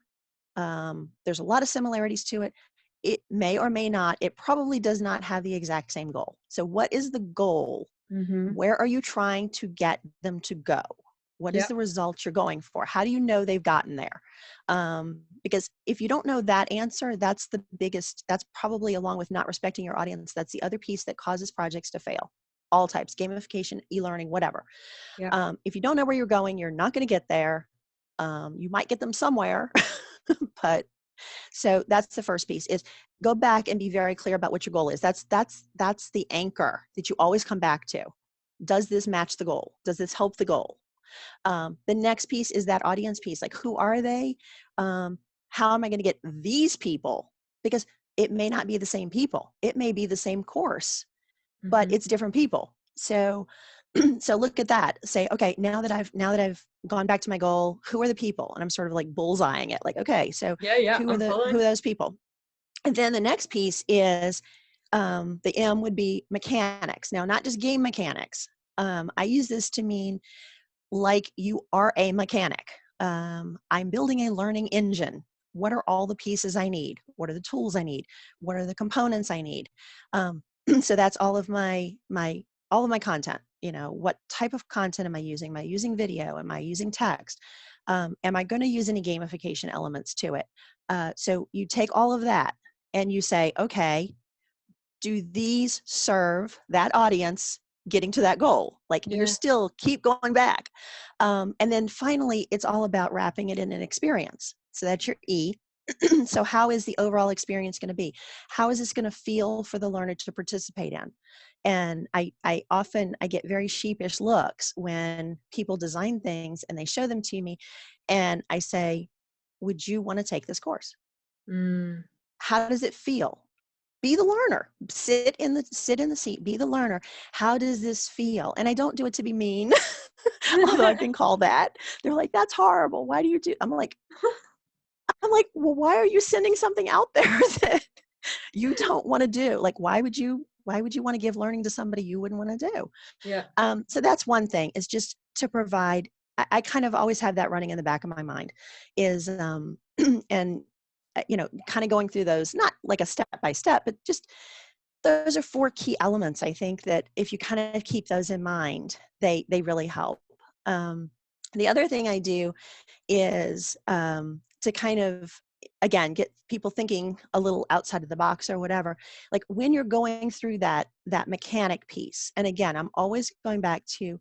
there's a lot of similarities to it. It may or may not, it probably does not have the exact same goal. So what is the goal? Mm-hmm. Where are you trying to get them to go? What is Yeah. the result you're going for? How do you know they've gotten there? Because if you don't know that answer, that's probably, along with not respecting your audience, that's the other piece that causes projects to fail. All types, gamification, e-learning, whatever. Yeah. If you don't know where you're going, you're not going to get there. You might get them somewhere, but so that's the first piece, is go back and be very clear about what your goal is. That's the anchor that you always come back to. Does this match the goal? Does this help the goal? The next piece is that audience piece. Like, who are they? How am I going to get these people? Because it may not be the same people. It may be the same course, but Mm-hmm. it's different people. So So look at that. Say, okay, now that I've gone back to my goal, who are the people? And I'm sort of like bullseyeing it. Like, okay, so Yeah, who I'm are following. those people? And then the next piece is the M would be mechanics. Now, not just game mechanics. I use this to mean like you are a mechanic. I'm building a learning engine. What are all the pieces I need? What are the tools I need? What are the components I need? So that's all of my content. You know, what type of content am I using? Am I using video? Am I using text? Am I going to use any gamification elements to it? So you take all of that and you say, okay, do these serve that audience getting to that goal? Like you're Yeah. still keep going back. And then finally, it's all about wrapping it in an experience. So that's your E. So how is the overall experience going to be? How is this going to feel for the learner to participate in? And I often get very sheepish looks when people design things and they show them to me and I say, would you want to take this course? Mm. How does it feel? Be the learner. Sit in the seat. Be the learner. How does this feel? And I don't do it to be mean, although I've been called that. They're like, "That's horrible. Why do you do?" Well, why are you sending something out there that you don't want to do? Like, why would you want to give learning to somebody you wouldn't want to do? Yeah. So that's one thing. Is just to provide. I kind of always have that running in the back of my mind. Is and kind of going through those, not like a step by step, but just those are 4 key elements. I think that if you kind of keep those in mind, they really help. The other thing I do is to kind of, again, get people thinking a little outside of the box or whatever. Like when you're going through that mechanic piece, and again, I'm always going back to,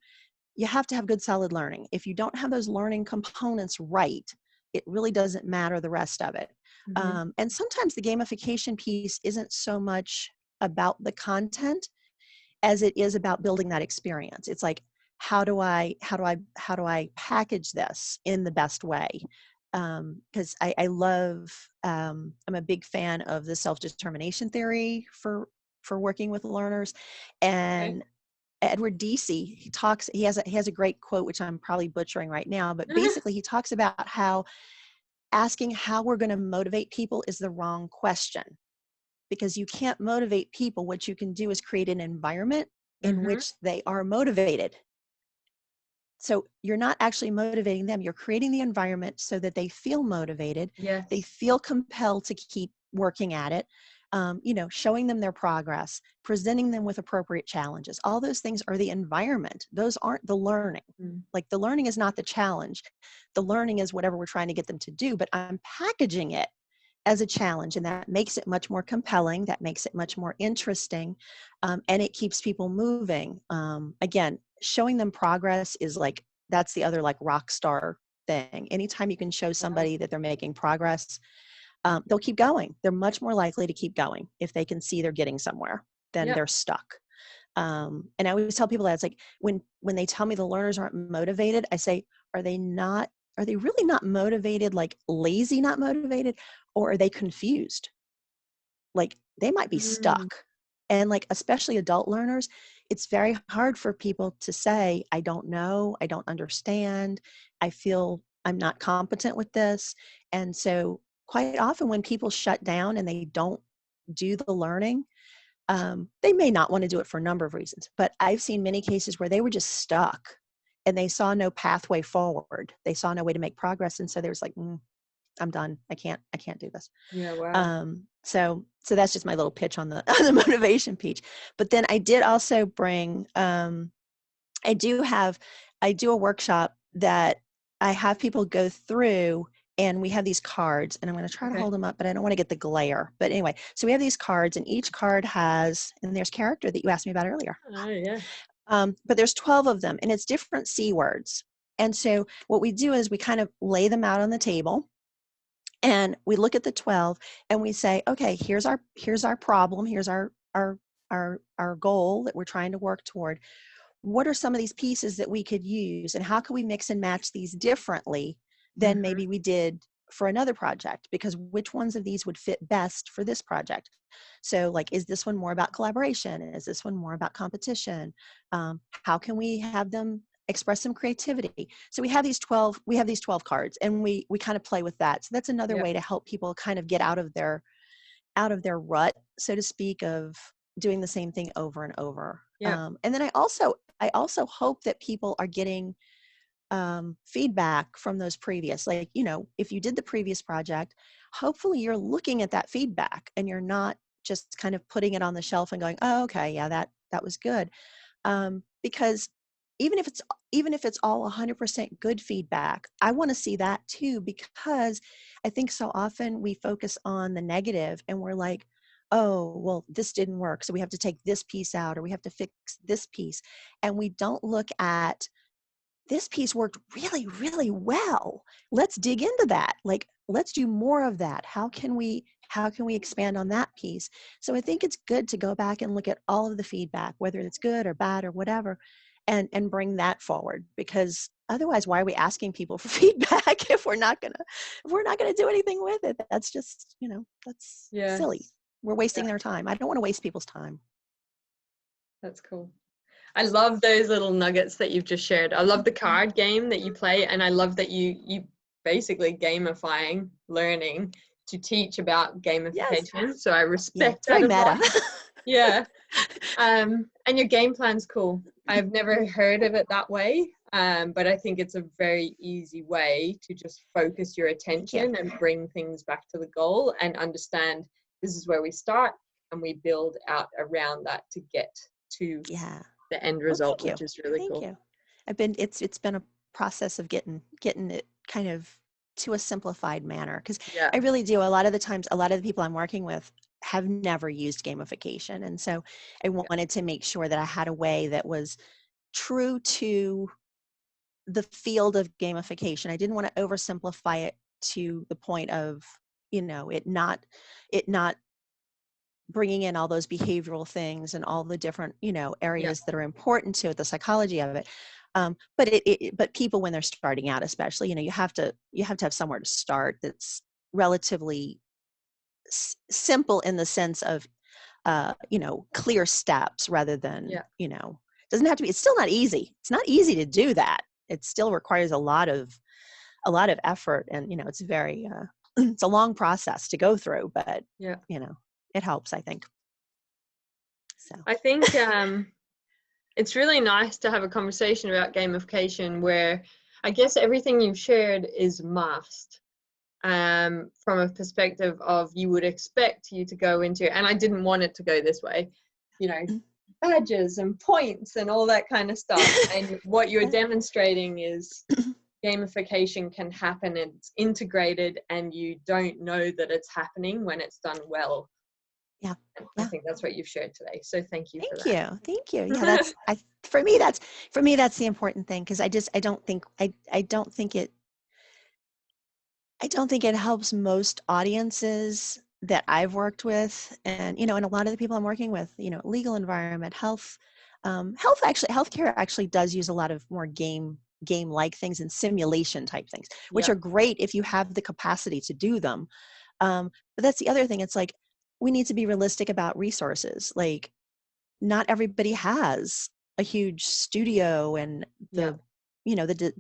you have to have good solid learning. If you don't have those learning components right, it really doesn't matter the rest of it. Mm-hmm. And sometimes the gamification piece isn't so much about the content as it is about building that experience. It's like, how do I package this in the best way? Because I love, I'm a big fan of the self-determination theory for working with learners. Okay. And Edward Deci, he has a great quote, which I'm probably butchering right now, but basically he talks about how asking how we're going to motivate people is the wrong question, because you can't motivate people. What you can do is create an environment in Mm-hmm. which they are motivated. So you're not actually motivating them. You're creating the environment so that they feel motivated. They Yes. feel compelled to keep working at it. Showing them their progress, presenting them with appropriate challenges. All those things are the environment. Those aren't the learning. Mm. Like the learning is not the challenge. The learning is whatever we're trying to get them to do, but I'm packaging it as a challenge, and that makes it much more compelling. That makes it much more interesting, and it keeps people moving. Again, showing them progress is like, that's the other like rock star thing. Anytime you can show Wow. somebody that they're making progress, they'll keep going. They're much more likely to keep going if they can see they're getting somewhere than Yep. they're stuck. And I always tell people that it's like when they tell me the learners aren't motivated, I say, are they really not motivated, like lazy, not motivated, or are they confused? Like they might be Mm. stuck. And like, especially adult learners, it's very hard for people to say, I don't know, I don't understand, I feel I'm not competent with this. And so quite often when people shut down and they don't do the learning, they may not want to do it for a number of reasons, but I've seen many cases where they were just stuck and they saw no pathway forward. They saw no way to make progress. And so they was like, I'm done. I can't do this. Yeah. Wow. So that's just my little pitch on the on the motivation piece. But then I did also bring, I do a workshop that I have people go through, and we have these cards, and I'm going to try to Okay. hold them up, but I don't want to get the glare. But anyway, so we have these cards, and each card has, and there's character that you asked me about earlier. Oh yeah. But there's 12 of them, and it's different C words. And so what we do is we kind of lay them out on the table, and we look at the 12 and we say, okay, here's our problem, here's our goal that we're trying to work toward. What are some of these pieces that we could use, and how can we mix and match these differently than Mm-hmm. maybe we did for another project, because which ones of these would fit best for this project? So like, is this one more about collaboration? Is this one more about competition? How can we have them express some creativity? So we have these 12 cards, and we kind of play with that. So that's another way to help people kind of get out of their rut, so to speak, of doing the same thing over and over. And then I also hope that people are getting feedback from those previous, like, if you did the previous project, hopefully you're looking at that feedback and you're not just kind of putting it on the shelf and going, oh, okay, yeah, that was good. Because even if it's all 100% good feedback, I want to see that too, because I think so often we focus on the negative and we're like, oh, well, this didn't work, so we have to take this piece out, or we have to fix this piece. And we don't look at, this piece worked really, really well. Let's dig into that. Like, let's do more of that. How can we expand on that piece? So I think it's good to go back and look at all of the feedback, whether it's good or bad or whatever, and bring that forward, because otherwise, why are we asking people for feedback if we're not gonna do anything with it? That's just, that's silly. We're wasting their time. I don't want to waste people's time. That's cool. I love those little nuggets that you've just shared. I love the card game that you play, and I love that you basically gamifying learning to teach about gamification. Yes. So I respect that. Very meta. Yeah. And your game plan's cool. I've never heard of it that way, but I think it's a very easy way to just focus your attention and bring things back to the goal and understand this is where we start, and we build out around that to get to the end result, which is really cool. Thank you. It's been a process of getting it kind of to a simplified manner, because I really do. A lot of the times, a lot of the people I'm working with have never used gamification, and so I wanted to make sure that I had a way that was true to the field of gamification. I didn't want to oversimplify it to the point of, it not bringing in all those behavioral things and all the different, areas that are important to it, the psychology of it. But people, when they're starting out, especially, you have to have somewhere to start that's relatively simple in the sense of, clear steps, rather than, doesn't have to be, it's still not easy. It's not easy to do that. It still requires a lot of effort, and, it's very, it's a long process to go through, but, it helps, I think. So I think it's really nice to have a conversation about gamification where I guess everything you've shared is masked from a perspective of, you would expect you to go into, and I didn't want it to go this way, badges and points and all that kind of stuff. And what you're demonstrating is gamification can happen, and it's integrated, and you don't know that it's happening when it's done well. I think that's what you've shared today. So thank you. Thank you. Yeah, that's for me that's the important thing, because I don't think it helps most audiences that I've worked with, and a lot of the people I'm working with, legal environment, healthcare actually does use a lot of more game-like things and simulation type things, which are great if you have the capacity to do them. But that's the other thing. It's like, we need to be realistic about resources. Like, not everybody has a huge studio and the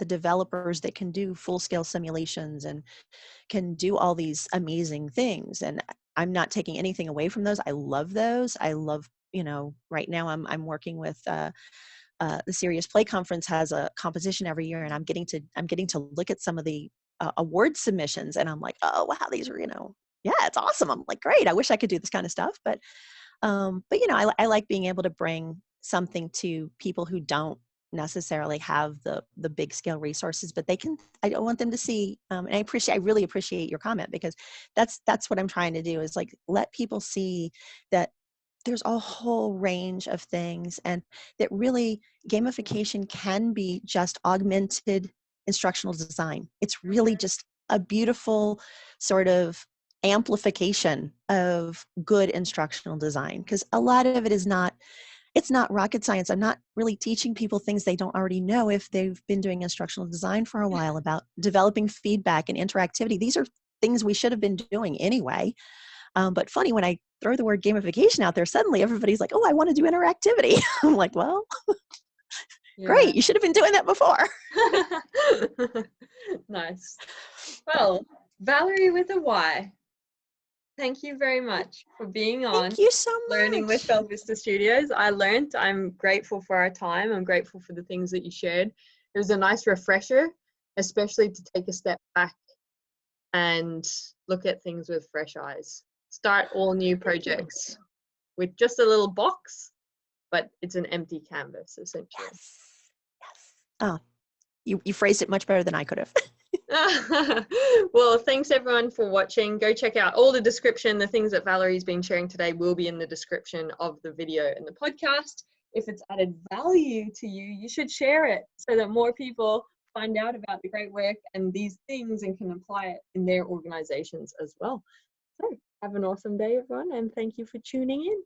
developers that can do full-scale simulations and can do all these amazing things. And I'm not taking anything away from those. I love those. I love, right now I'm working with the Serious Play Conference has a competition every year, and I'm getting to look at some of the award submissions, and I'm like, oh wow, these are, it's awesome. I'm like, great. I wish I could do this kind of stuff. But I like being able to bring something to people who don't necessarily have the big scale resources, but I want them to see, and I really appreciate your comment, because that's what I'm trying to do, is like, let people see that there's a whole range of things, and that really gamification can be just augmented instructional design. It's really just a beautiful sort of amplification of good instructional design, because a lot of it is not it's not rocket science. I'm not really teaching people things they don't already know if they've been doing instructional design for a while about developing feedback and interactivity. These are things we should have been doing anyway. But funny, when I throw the word gamification out there, suddenly everybody's like, oh, I want to do interactivity. I'm like, well, great. You should have been doing that before. Nice. Well, Valary with a Y, thank you very much for being on. Thank you so much. Learning with Belvista Studios. I learned. I'm grateful for our time. I'm grateful for the things that you shared. It was a nice refresher, especially to take a step back and look at things with fresh eyes. Start all new projects with just a little box, but it's an empty canvas, essentially. Yes. Yes. Oh, you phrased it much better than I could have. Well, thanks everyone for watching. Go check out all the description. The things that Valary's been sharing today will be in the description of the video and the podcast. If it's added value to you, you should share it so that more people find out about the great work and these things and can apply it in their organizations as well. So have an awesome day, everyone, and thank you for tuning in.